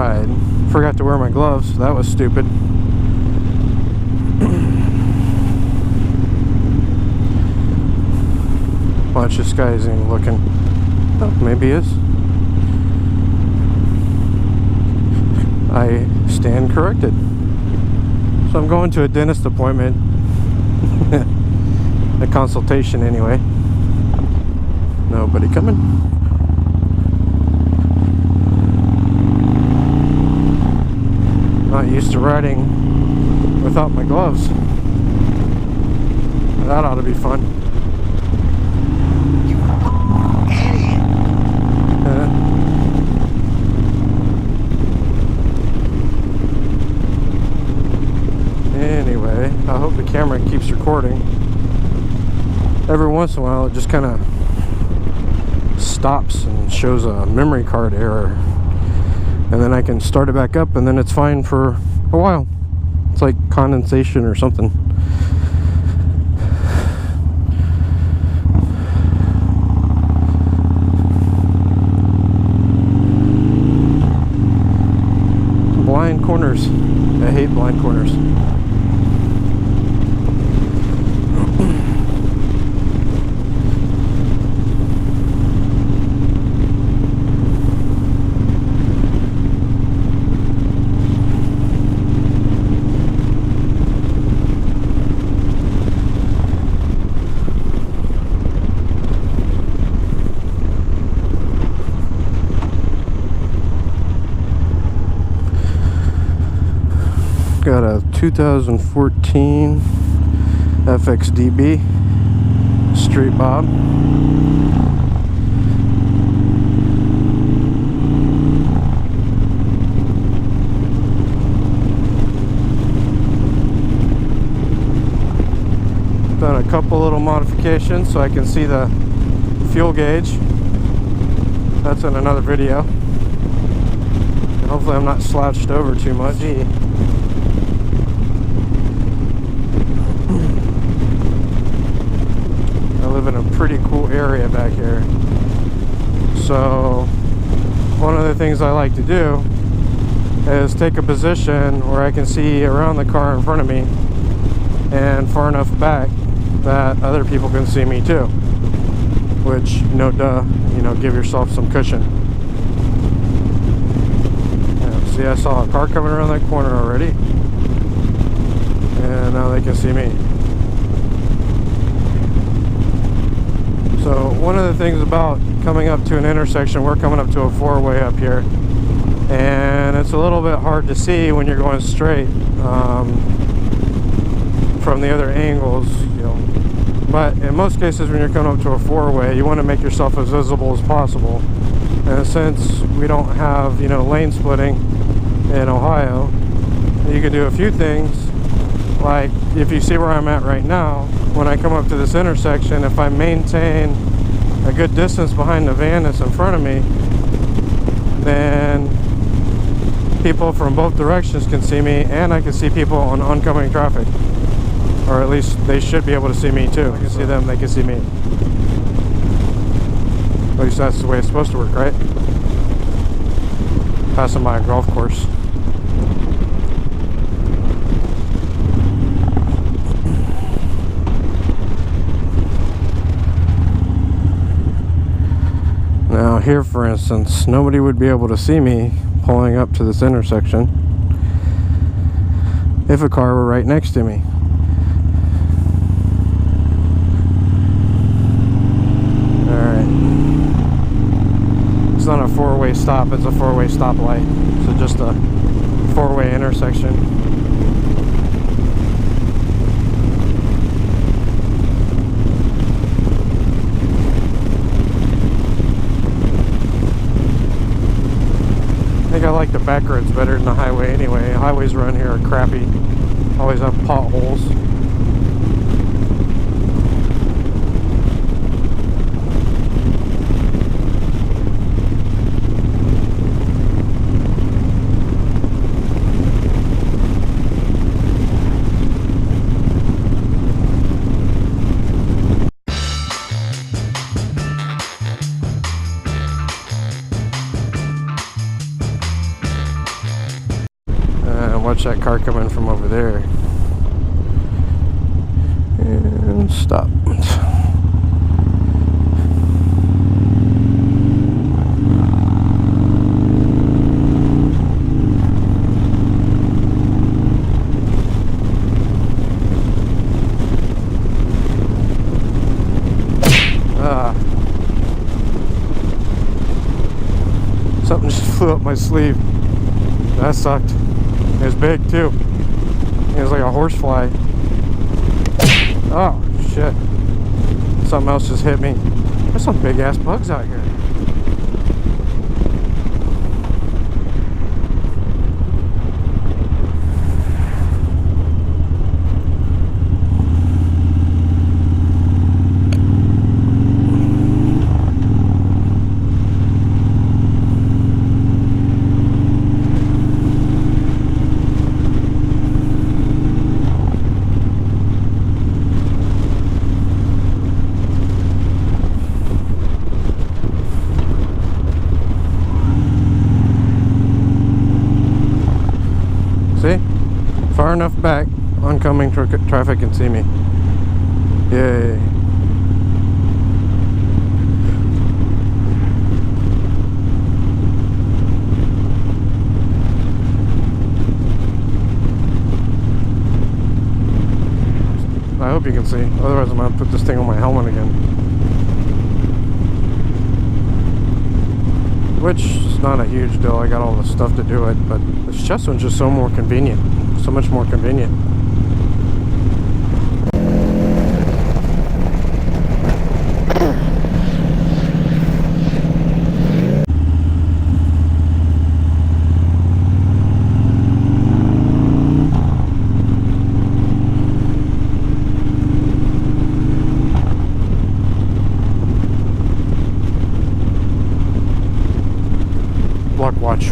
ride. Forgot to wear my gloves, so that was stupid. Watch, this guy isn't even looking. Oh, maybe he is. I stand corrected. So I'm going to a dentist appointment. A consultation anyway. Nobody coming. Not used to riding without my gloves. That ought to be fun. Anyway, I hope the camera keeps recording. Every once in a while it just kind of stops and shows a memory card error, and then I can start it back up and then it's fine for a while. It's like condensation or something. Blind corners. I hate blind corners. Got a 2014 FXDB Street Bob. Done a couple little modifications so I can see the fuel gauge. That's in another video. And hopefully I'm not slouched over too much. In a pretty cool area back here. So one of the things I like to do is take a position where I can see around the car in front of me and far enough back that other people can see me too, which, you know, give yourself some cushion. Yeah, see, I saw a car coming around that corner already, and now they can see me. So one of the things about coming up to an intersection, we're coming up to a four-way up here, and it's a little bit hard to see when you're going straight from the other angles, you know. But in most cases, when you're coming up to a four-way, you want to make yourself as visible as possible. And since we don't have, you know, lane splitting in Ohio, you can do a few things. Like, if you see where I'm at right now, when I come up to this intersection, if I maintain a good distance behind the van that's in front of me, then people from both directions can see me, and I can see people on oncoming traffic. Or at least they should be able to see me too. I can see them, they can see me. At least that's the way it's supposed to work, right? Passing by a golf course. Now here, for instance, nobody would be able to see me pulling up to this intersection if a car were right next to me. Alright. It's not a four-way stop, it's a four-way stoplight. So just a four-way intersection. I think I like the back roads better than the highway anyway. Highways around here are crappy. Always have potholes. watch that car come in from over there. And stop. Something just flew up my sleeve. That sucked. It was big too. It was like a horsefly. Oh shit. Something else just hit me. There's some big ass bugs out here. See? Far enough back, oncoming traffic can see me. Yay. I hope you can see. Otherwise I'm gonna put this thing on my helmet again. Which is not a huge deal. I got all the stuff to do it, but this chest one's just so more convenient. So much more convenient.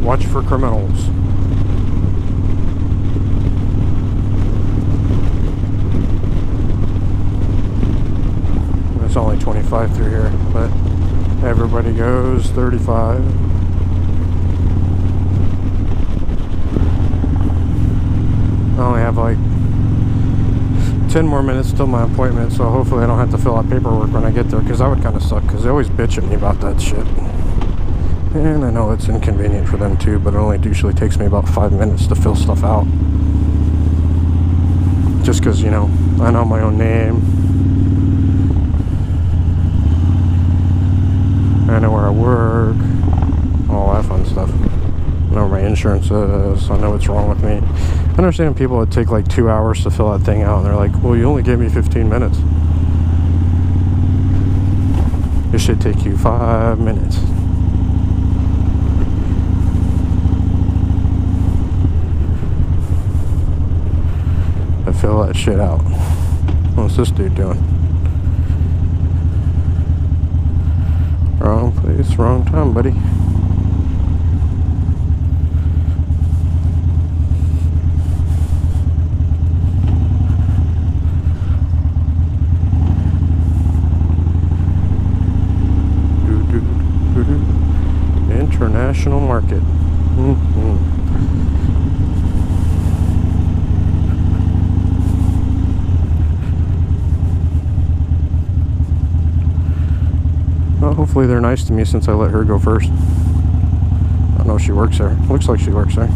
Watch for criminals. It's only 25 through here, but everybody goes 35. I only have like 10 more minutes till my appointment, so hopefully I don't have to fill out paperwork when I get there, because that would kind of suck, because they always bitch at me about that shit. And I know it's inconvenient for them too, but it only usually takes me about 5 minutes to fill stuff out. Just because, you know, I know my own name. I know where I work. All that fun stuff. I know where my insurance is. I know what's wrong with me. I understand people that take like 2 hours to fill that thing out, and they're like, well, you only gave me 15 minutes. It should take you 5 minutes. Fill that shit out. What's this dude doing? Wrong place, wrong time, buddy. International market. Well, hopefully they're nice to me since I let her go first. I don't know if she works there. Looks like she works there.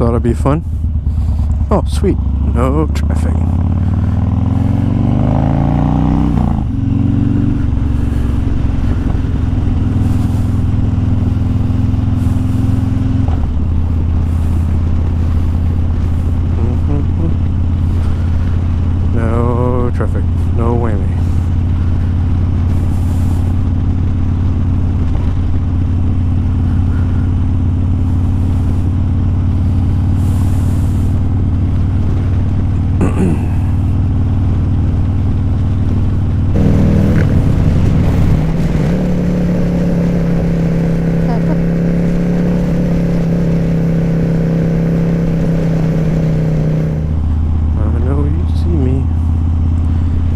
So that'll be fun. Oh, sweet. No traffic. No traffic. No whammy.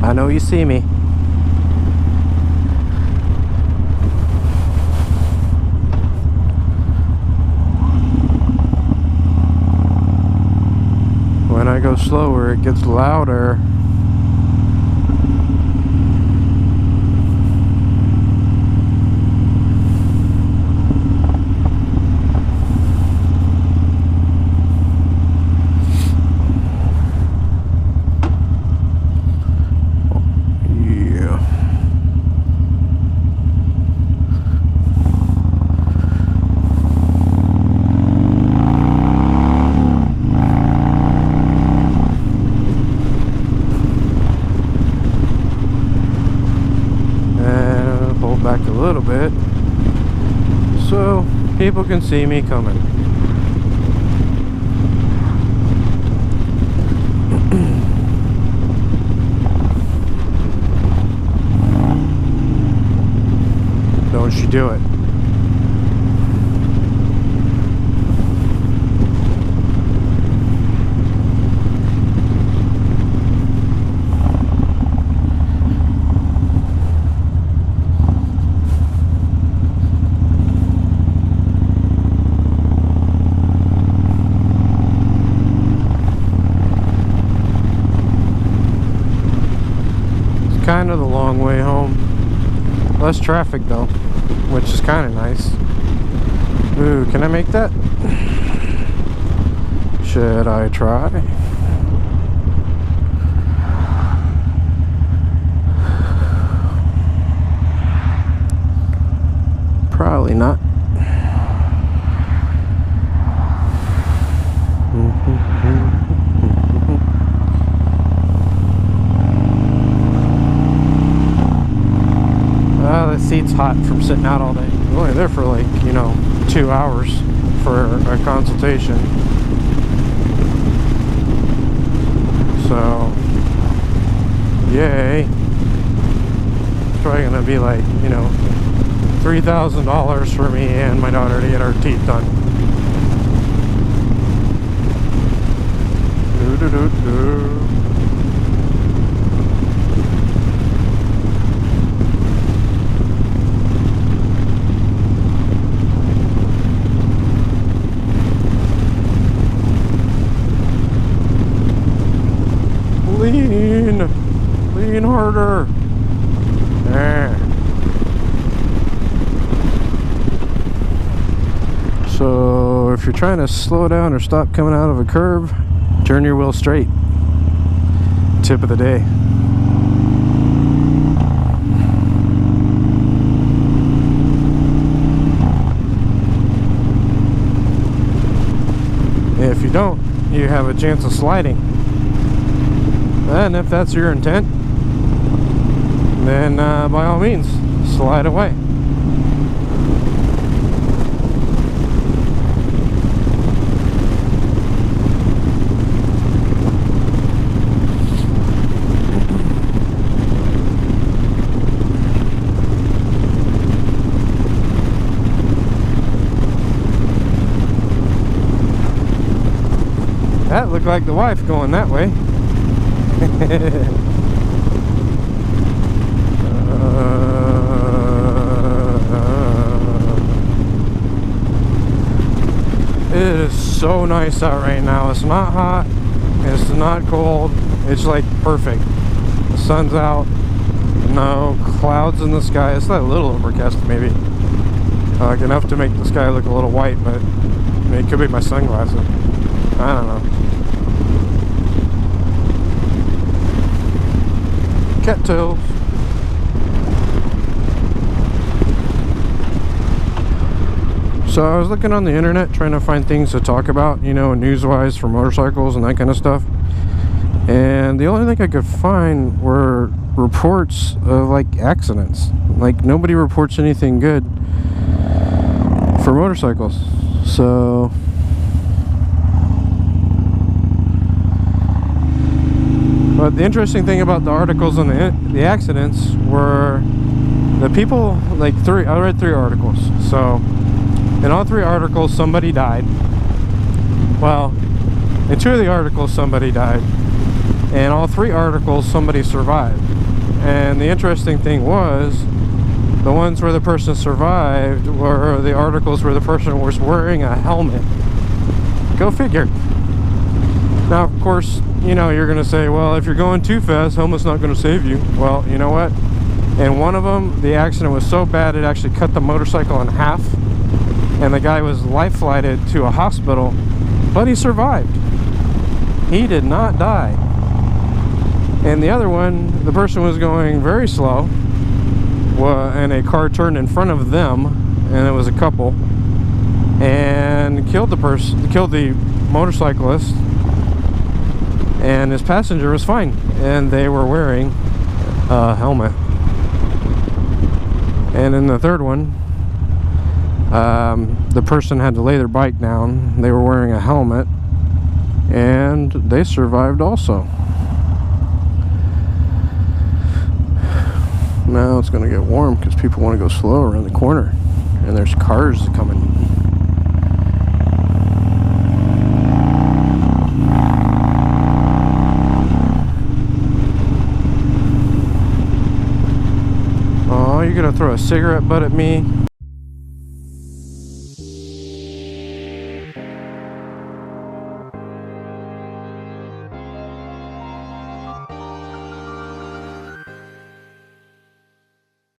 I know you see me. When I go slower, it gets louder. Back a little bit so people can see me coming. Don't you do it. Kind of the long way home. Less traffic though, which is kind of nice. Ooh, can I make that? Should I try? Probably not. The seat's hot from sitting out all day. We're only there for like, 2 hours for a consultation. So, yay. It's probably gonna be like, $3,000 for me and my daughter to get our teeth done. Do-do-do-do. Lean harder. There. So if you're trying to slow down or stop coming out of a curve, turn your wheel straight. Tip of the day. If you don't, you have a chance of sliding. And if that's your intent, then by all means, slide away. That looked like the wife going that way. It is so nice out right now. It's not hot, it's not cold, it's like perfect. The sun's out, no clouds in the sky. It's not a little overcast maybe, like enough to make the sky look a little white, but it could be my sunglasses. I don't know. Cattails. So I was looking on the internet trying to find things to talk about, you know, news-wise for motorcycles and that kind of stuff. And the only thing I could find were reports of like accidents. Like nobody reports anything good for motorcycles. So but the interesting thing about the articles on the accidents were the people, like I read 3 articles. So in all 3 articles somebody died. Well, in 2 of the articles somebody died. In all 3 articles somebody survived. And the interesting thing was, the ones where the person survived were the articles where the person was wearing a helmet. Go figure. Now, of course, you know, you're going to say, well, if you're going too fast, helmet's not going to save you. Well, you know what? In one of them, the accident was so bad it actually cut the motorcycle in half. And the guy was life-flighted to a hospital, but he survived. He did not die. And the other one, the person was going very slow, and a car turned in front of them, and it was a couple, and killed the motorcyclist, and his passenger was fine, and they were wearing a helmet. And in the third one, the person had to lay their bike down. They were wearing a helmet, and they survived also. Now it's going to get warm because people want to go slow around the corner, and there's cars coming. Oh, you're going to throw a cigarette butt at me?